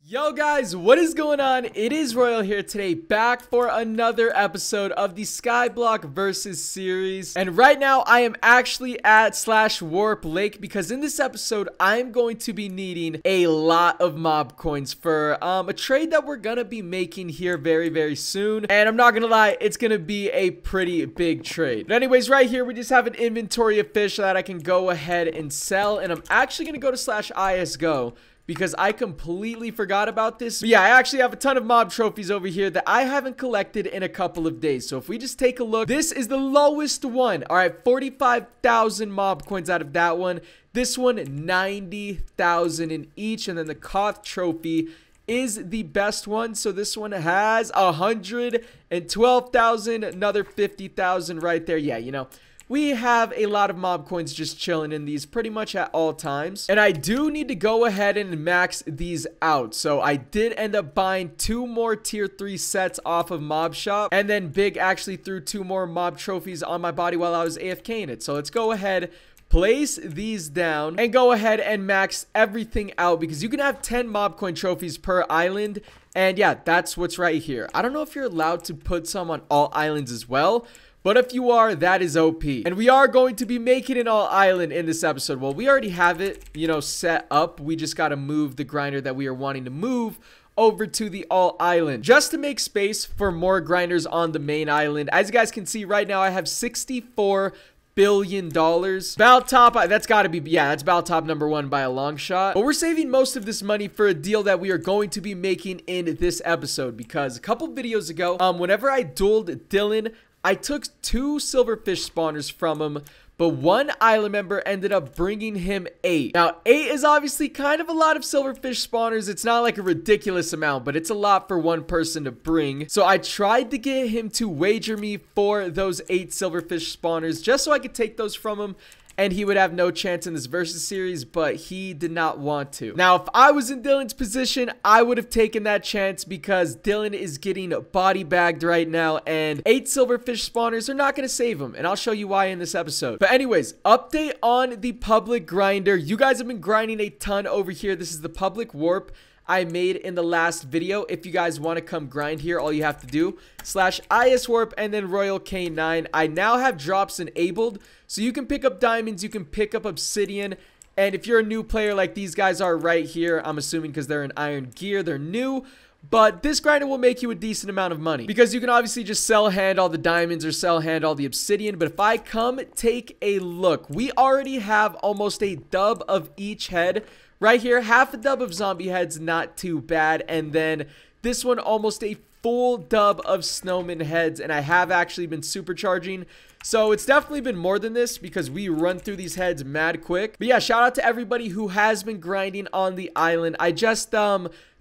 Yo guys, what is going on? It is Royal here today, back for another episode of the Skyblock versus series. And right now I am actually at /warp lake because in this episode I'm going to be needing a lot of mob coins for a trade that we're gonna be making here very soon. And I'm not gonna lie, it's gonna be a pretty big trade. But anyways, right here we just have an inventory of fish that I can go ahead and sell, and I'm actually gonna go to /ISGO because I completely forgot about this. But yeah, I actually have a ton of mob trophies over here that I haven't collected in a couple of days. So if we just take a look, this is the lowest one. All right, 45,000 mob coins out of that one. This one, 90,000 in each. And then the Koth trophy is the best one. So this one has 112,000, another 50,000 right there. Yeah, you know, we have a lot of mob coins just chilling in these pretty much at all times. And I do need to go ahead and max these out. So I did end up buying 2 more tier 3 sets off of Mob Shop. And then Big actually threw 2 more mob trophies on my body while I was AFK in it. So let's go ahead, place these down, and go ahead and max everything out, because you can have 10 mob coin trophies per island. And yeah, that's what's right here. I don't know if you're allowed to put some on all islands as well, but if you are, that is OP. And we are going to be making an all island in this episode. Well, we already have it, you know, set up. We just got to move the grinder that we are wanting to move over to the all island, just to make space for more grinders on the main island. As you guys can see right now, I have $64 billion. About top, that's got to be, yeah, that's about top #1 by a long shot. But we're saving most of this money for a deal that we are going to be making in this episode, because a couple videos ago, whenever I dueled Dylan, I took 2 silverfish spawners from him, but one island member ended up bringing him 8. Now, 8 is obviously kind of a lot of silverfish spawners. It's not like a ridiculous amount, but it's a lot for one person to bring. So I tried to get him to wager me for those 8 silverfish spawners just so I could take those from him, and he would have no chance in this versus series, but he did not want to. Now, if I was in Dylan's position, I would have taken that chance, because Dylan is getting body bagged right now, and 8 silverfish spawners are not going to save him, and I'll show you why in this episode. But anyways, update on the public grinder. You guys have been grinding a ton over here. This is the public warp I made in the last video. If you guys want to come grind here, all you have to do /ISWarp and then Royal K9. I now have drops enabled, so you can pick up diamonds, you can pick up obsidian, and if you're a new player like these guys are right here, I'm assuming because they're in iron gear, they're new. But this grinder will make you a decent amount of money, because you can obviously just sell hand all the diamonds or sell hand all the obsidian. But if I come take a look, we already have almost a dub of each head. Right here, half a dub of zombie heads, not too bad. And then this one, almost a full dub of snowman heads. And I have actually been supercharging, so it's definitely been more than this, because we run through these heads mad quick. But yeah, shout out to everybody who has been grinding on the island. I just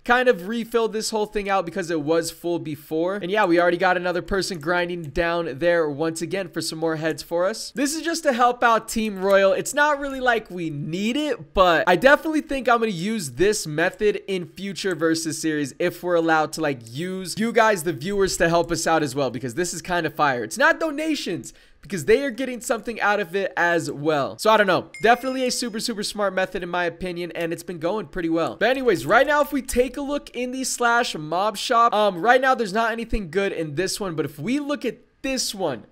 kind of refilled this whole thing out because it was full before. And yeah, we already got another person grinding down there once again for some more heads for us. This is just to help out Team Royal. It's not really like we need it, but I definitely think I'm going to use this method in future versus series if we're allowed to like use you guys, the viewers, to help us out as well, because this is kind of fire. It's not donations, because they are getting something out of it as well. So I don't know, definitely a super smart method in my opinion, and it's been going pretty well. But anyways, right now if we take a look in the /mob shop, right now there's not anything good in this one, but if we look at this one,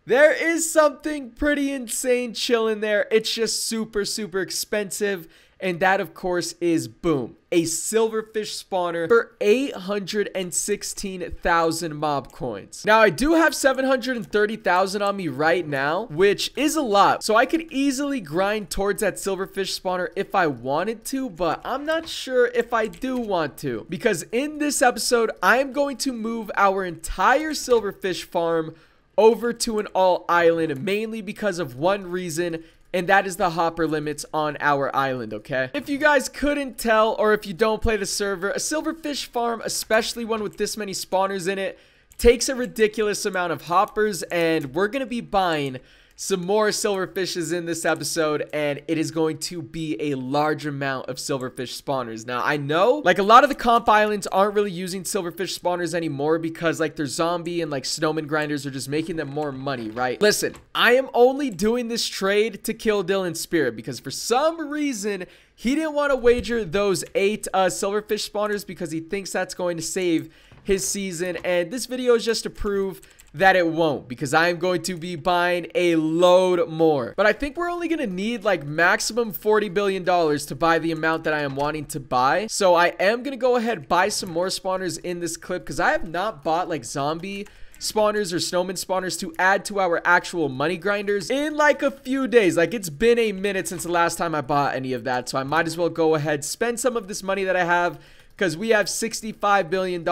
there is something pretty insane chilling there. It's just super expensive. And that, of course, is, boom, a silverfish spawner for 816,000 mob coins. Now, I do have 730,000 on me right now, which is a lot. So I could easily grind towards that silverfish spawner if I wanted to, but I'm not sure if I do want to. Because in this episode, I'm going to move our entire silverfish farm over to an all island, mainly because of one reason, and that is the hopper limits on our island, okay? If you guys couldn't tell, or if you don't play the server, a silverfish farm, especially one with this many spawners in it, takes a ridiculous amount of hoppers, and we're gonna be buying some more silverfishes in this episode, and it is going to be a large amount of silverfish spawners. Now, I know, like, a lot of the comp islands aren't really using silverfish spawners anymore because, like, their zombie and, like, snowman grinders are just making them more money, right? Listen, I am only doing this trade to kill Dylan's spirit because for some reason, he didn't want to wager those 8 silverfish spawners because he thinks that's going to save his season, and this video is just to prove that it won't, because I am going to be buying a load more. But I think we're only going to need like maximum $40 billion to buy the amount that I am wanting to buy. So I am going to go ahead and buy some more spawners in this clip, because I have not bought like zombie spawners or snowman spawners to add to our actual money grinders in like a few days. Like, it's been a minute since the last time I bought any of that, so I might as well go ahead, spend some of this money that I have, because we have $65 billion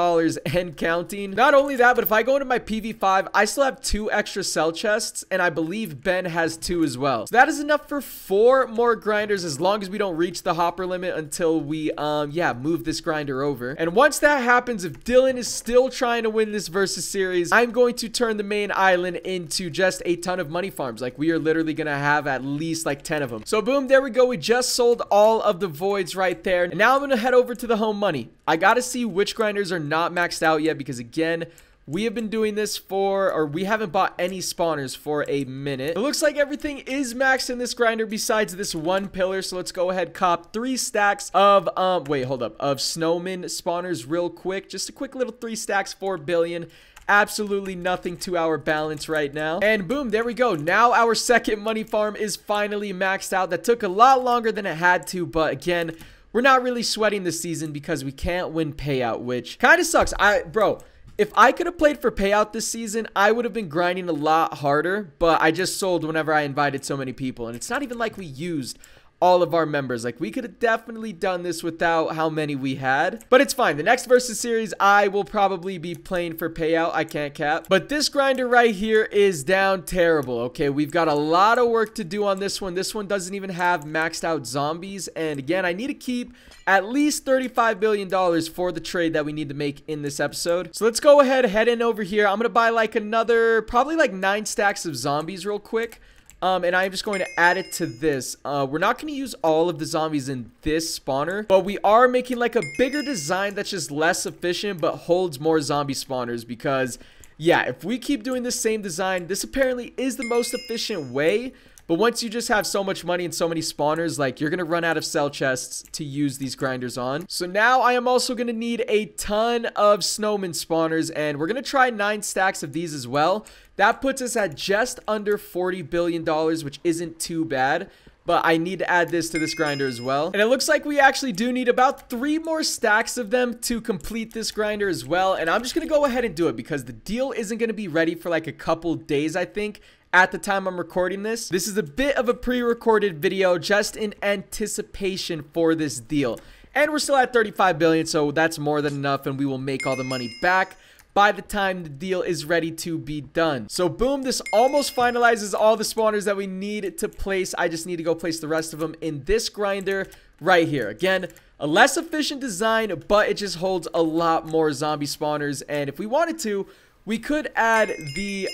and counting. Not only that, but if I go into my PV5, I still have 2 extra cell chests, and I believe Ben has 2 as well. So that is enough for 4 more grinders, as long as we don't reach the hopper limit until we, move this grinder over. And once that happens, if Dylan is still trying to win this versus series, I'm going to turn the main island into just a ton of money farms. Like, we are literally gonna have at least like 10 of them. So boom, there we go. We just sold all of the voids right there. And now I'm gonna head over to the home money. I gotta see which grinders are not maxed out yet, because again, we have been doing this we haven't bought any spawners for a minute. It looks like everything is maxed in this grinder besides this one pillar. So let's go ahead, cop 3 stacks of, of snowman spawners real quick. Just a quick little 3 stacks, 4 billion. Absolutely nothing to our balance right now. And boom, there we go. Now our second money farm is finally maxed out. That took a lot longer than it had to, but again, we're not really sweating this season because we can't win payout, which kind of sucks. Bro, if I could have played for payout this season, I would have been grinding a lot harder, but I just sold whenever I invited so many people, and it's not even like we used all of our members. Like, we could have definitely done this without how many we had, but it's fine. The next versus series, I will probably be playing for payout. I can't cap, but this grinder right here is down terrible. Okay, we've got a lot of work to do on this one. This one doesn't even have maxed out zombies, and again, I need to keep at least $35 billion for the trade that we need to make in this episode. So let's go ahead, head in over here. I'm gonna buy like another, probably like 9 stacks of zombies real quick. And I'm just going to add it to this. We're not going to use all of the zombies in this spawner, but we are making like a bigger design that's just less efficient but holds more zombie spawners, because yeah, if we keep doing the same design, this apparently is the most efficient way. But once you just have so much money and so many spawners, like, you're going to run out of cell chests to use these grinders on. So now I am also going to need a ton of snowman spawners, and we're going to try 9 stacks of these as well. That puts us at just under $40 billion, which isn't too bad. But I need to add this to this grinder as well. And it looks like we actually do need about 3 more stacks of them to complete this grinder as well. And I'm just going to go ahead and do it because the deal isn't going to be ready for like a couple days, I think, at the time I'm recording this. This is a bit of a pre-recorded video just in anticipation for this deal. And we're still at 35 billion, so that's more than enough, and we will make all the money back by the time the deal is ready to be done. So boom, this almost finalizes all the spawners that we need to place. I just need to go place the rest of them in this grinder right here. Again, a less efficient design, but it just holds a lot more zombie spawners. And if we wanted to, we could add the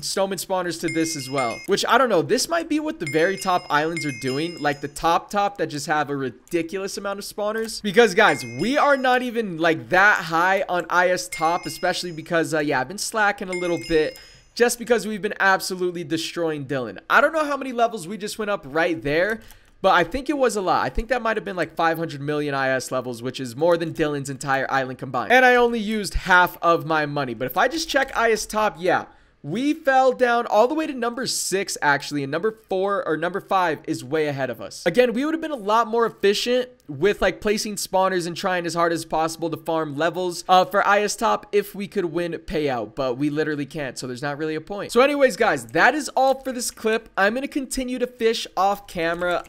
snowman spawners to this as well, which I don't know. This might be what the very top islands are doing, like the top that just have a ridiculous amount of spawners. Because guys, we are not even like that high on IS top, especially because yeah, I've been slacking a little bit just because we've been absolutely destroying Dylan. I don't know how many levels we just went up right there, but I think it was a lot. I think that might have been like 500 million IS levels, which is more than Dylan's entire island combined. And I only used half of my money. But if I just check IS top, yeah, we fell down all the way to number 6 actually, and number 4 or number 5 is way ahead of us. Again, we would have been a lot more efficient with like placing spawners and trying as hard as possible to farm levels for IS top if we could win payout, but we literally can't, so there's not really a point. So anyways guys, that is all for this clip. I'm gonna continue to fish off camera.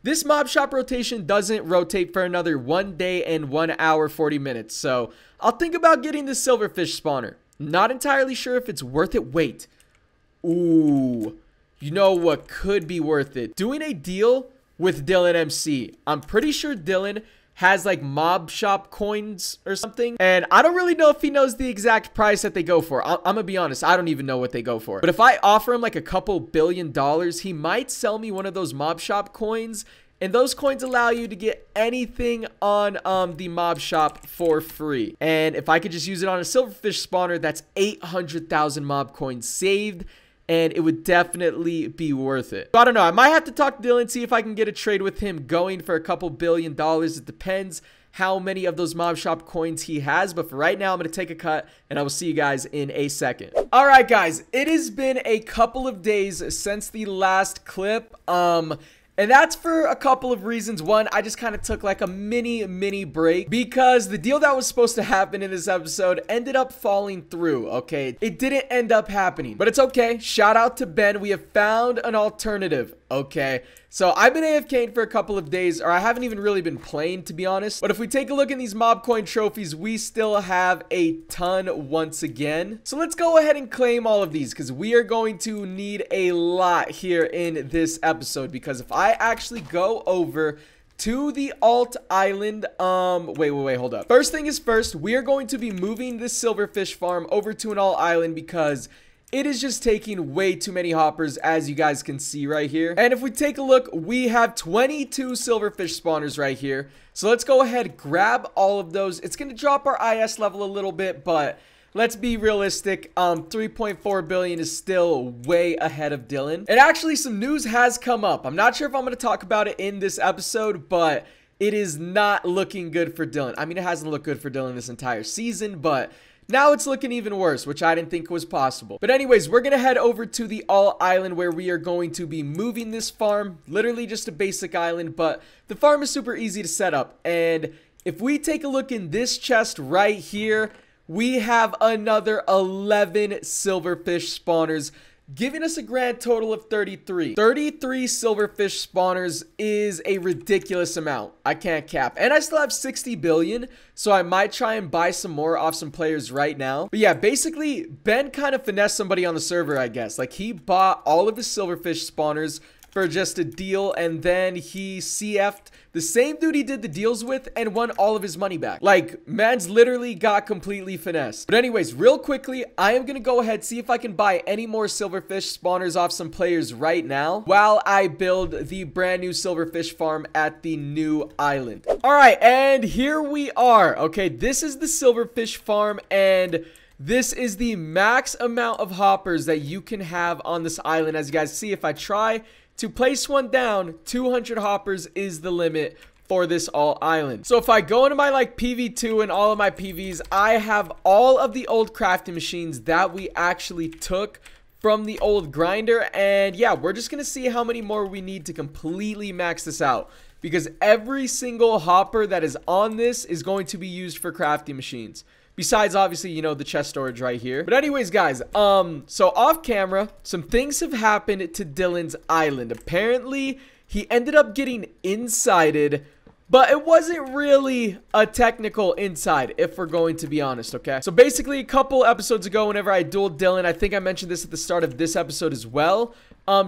This mob shop rotation doesn't rotate for another 1 day and 1 hour 40 minutes, so I'll think about getting the silverfish spawner. Not entirely sure if it's worth it. Wait. Ooh. You know what could be worth it? Doing a deal with Dylan MC. I'm pretty sure Dylan has like mob shop coins or something, and I don't really know if he knows the exact price that they go for. I'm gonna be honest, I don't even know what they go for. But if I offer him like a couple $1 billion, he might sell me one of those mob shop coins, and those coins allow you to get anything on the mob shop for free. And if I could just use it on a silverfish spawner, that's 800,000 mob coins saved, and it would definitely be worth it. So I don't know. I might have to talk to Dylan, see if I can get a trade with him going for a couple $1 billion. It depends how many of those mob shop coins he has. But for right now, I'm going to take a cut, and I will see you guys in a second. All right, guys. It has been a couple of days since the last clip. And that's for a couple of reasons. One, I just kind of took like a mini break because the deal that was supposed to happen in this episode ended up falling through, okay? It didn't end up happening, but it's okay. Shout out to Ben. We have found an alternative, okay? So I've been AFKing for a couple of days, or I haven't even really been playing, to be honest. But if we take a look at these mob coin trophies, we still have a ton once again. So let's go ahead and claim all of these, because we are going to need a lot here in this episode. Because if I actually go over to the alt island, wait, hold up. First thing is first, we are going to be moving this silverfish farm over to an alt island because it is just taking way too many hoppers, as you guys can see right here. And if we take a look, we have 22 silverfish spawners right here. So let's go ahead, grab all of those. It's going to drop our IS level a little bit, but let's be realistic. 3.4 billion is still way ahead of Dylan. And actually, some news has come up. I'm not sure if I'm going to talk about it in this episode, but it is not looking good for Dylan. I mean, it hasn't looked good for Dylan this entire season, but now it's looking even worse, which I didn't think was possible. But anyways, we're going to head over to the alt island where we are going to be moving this farm. Literally just a basic island, but the farm is super easy to set up. And if we take a look in this chest right here, we have another 11 silverfish spawners, giving us a grand total of 33. 33 silverfish spawners is a ridiculous amount. I can't cap. And I still have 60 billion, so I might try and buy some more off some players right now. But yeah, basically, Ben kind of finessed somebody on the server, I guess. Like, he bought all of his silverfish spawners for just a deal, and then he CF'd the same dude he did the deals with and won all of his money back. Like, man's literally got completely finessed. But anyways, real quickly, I am gonna go ahead, see if I can buy any more silverfish spawners off some players right now while I build the brand new silverfish farm at the new island. All right, and here we are. Okay, this is the silverfish farm, and this is the max amount of hoppers that you can have on this island. As you guys see, if I try to place one down, 200 hoppers is the limit for this alt island. So if I go into my like PV2 and all of my PVs, I have all of the old crafting machines that we actually took from the old grinder. And yeah, we're just gonna see how many more we need to completely max this out, because every single hopper that is on this is going to be used for crafting machines. Besides, obviously, you know, the chest storage right here. But anyways, guys, so off camera, some things have happened to Dylan's island. Apparently, he ended up getting insided, but it wasn't really a technical inside, if we're going to be honest, okay? So basically, a couple episodes ago, whenever I dueled Dylan, I think I mentioned this at the start of this episode as well,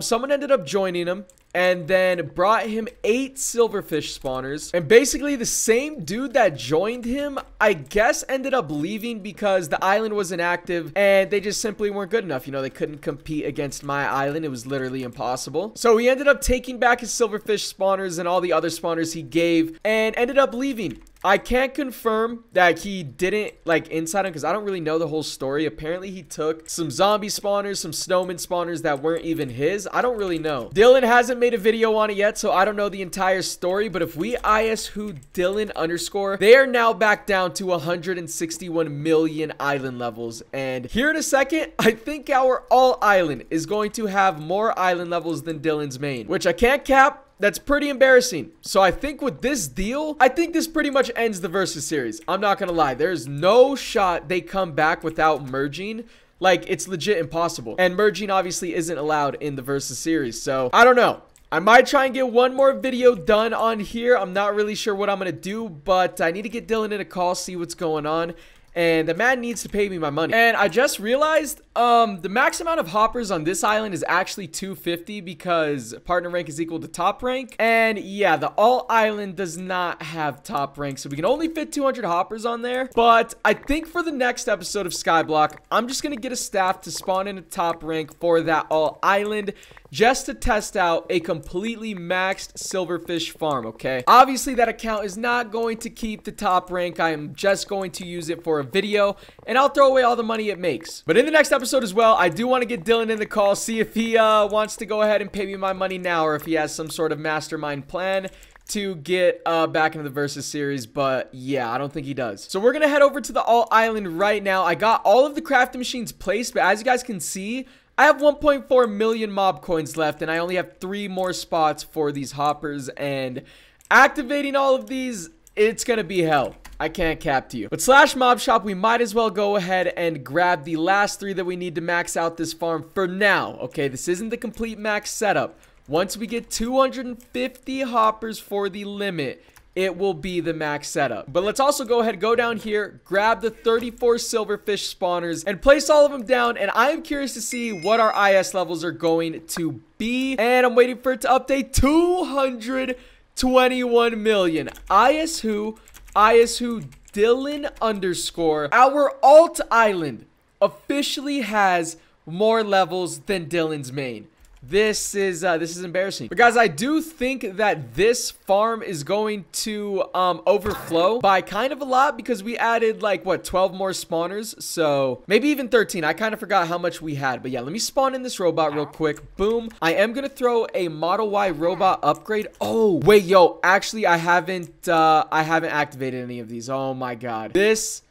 someone ended up joining him and then brought him 8 silverfish spawners. And basically the same dude that joined him, I guess, ended up leaving because the island was inactive and they just simply weren't good enough. You know, they couldn't compete against my island. It was literally impossible. So he ended up taking back his silverfish spawners and all the other spawners he gave and ended up leaving. I can't confirm that he didn't like inside him because I don't really know the whole story. Apparently he took some zombie spawners, some snowman spawners that weren't even his. I don't really know. Dylan hasn't made a video on it yet, so I don't know the entire story. But if we IS who Dylan _, they are now back down to 161 million island levels. And here in a second, I think our all island is going to have more island levels than Dylan's main, which I can't cap. That's pretty embarrassing. So I think with this deal, I think this pretty much ends the versus series. I'm not gonna lie. There's no shot they come back without merging. Like, it's legit impossible. And merging obviously isn't allowed in the versus series. So I don't know. I might try and get one more video done on here. I'm not really sure what I'm gonna do, but I need to get Dylan in a call, see what's going on. and the man needs to pay me my money. And I just realized the max amount of hoppers on this island is actually 250 because partner rank is equal to top rank. And yeah, the all island does not have top rank, so we can only fit 200 hoppers on there. But I think for the next episode of Skyblock, I'm just gonna get a staff to spawn in a top rank for that all island, just to test out a completely maxed silverfish farm, okay? Obviously, that account is not going to keep the top rank. I am just going to use it for a video, and I'll throw away all the money it makes. But in the next episode as well, I do want to get Dylan in the call, see if he wants to go ahead and pay me my money now, or if he has some sort of mastermind plan to get back into the versus series. But yeah, I don't think he does. So we're gonna head over to the all island right now. I got all of the crafting machines placed, but as you guys can see, I have 1.4 million mob coins left, and I only have 3 more spots for these hoppers, and activating all of these, it's gonna be hell. I can't cap to you. But slash mob shop, we might as well go ahead and grab the last 3 that we need to max out this farm for now. Okay, this isn't the complete max setup. Once we get 250 hoppers for the limit, it will be the max setup. But let's also go ahead, go down here, grab the 34 silverfish spawners, and place all of them down. And I am curious to see what our IS levels are going to be. And I'm waiting for it to update. 221 million. IS who, Dylan underscore. Our alt island officially has more levels than Dylan's main. This is embarrassing. But guys, I do think that this farm is going to overflow by kind of a lot, because we added like what, 12 more spawners, so maybe even 13. I kind of forgot how much we had. But yeah, let me spawn in this robot real quick. Boom. I am gonna throw a Model Y robot upgrade. Oh wait, yo, actually I haven't activated any of these. Oh my god, this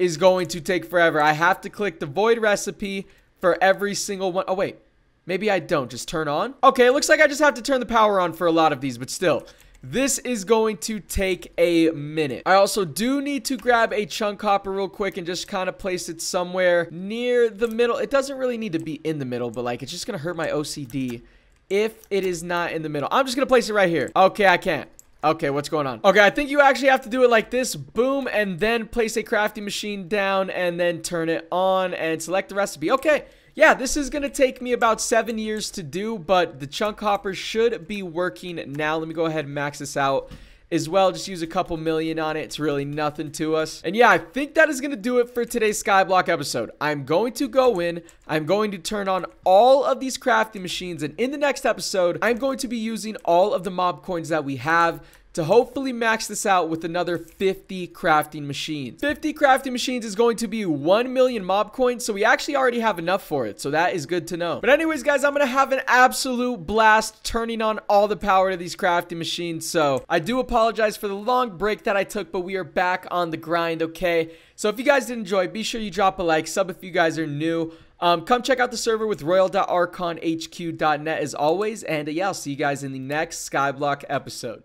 is going to take forever. I have to click the void recipe for every single one. Oh wait, maybe I don't. Just turn on. Okay, it looks like I just have to turn the power on for a lot of these, but still, this is going to take a minute. I also do need to grab a chunk hopper real quick and just kind of place it somewhere near the middle. It doesn't really need to be in the middle, but like, it's just gonna hurt my OCD if it is not in the middle. I'm just gonna place it right here. Okay, I can't. Okay, what's going on? Okay, I think you actually have to do it like this. Boom, and then place a crafting machine down and then turn it on and select the recipe. Okay. Yeah, this is going to take me about 7 years to do, but the chunk hopper should be working now. Let me go ahead and max this out as well. Just use a couple million on it. It's really nothing to us. And yeah, I think that is going to do it for today's Skyblock episode. I'm going to go in. I'm going to turn on all of these crafting machines. And in the next episode, I'm going to be using all of the mob coins that we have to hopefully max this out with another 50 crafting machines. 50 crafting machines is going to be 1 million mob coins, so we actually already have enough for it, so that is good to know. But anyways, guys, I'm gonna have an absolute blast turning on all the power to these crafting machines, so I do apologize for the long break that I took, but we are back on the grind, okay? So if you guys did enjoy, be sure you drop a like, sub if you guys are new. Come check out the server with royal.archonhq.net as always, and yeah, I'll see you guys in the next Skyblock episode.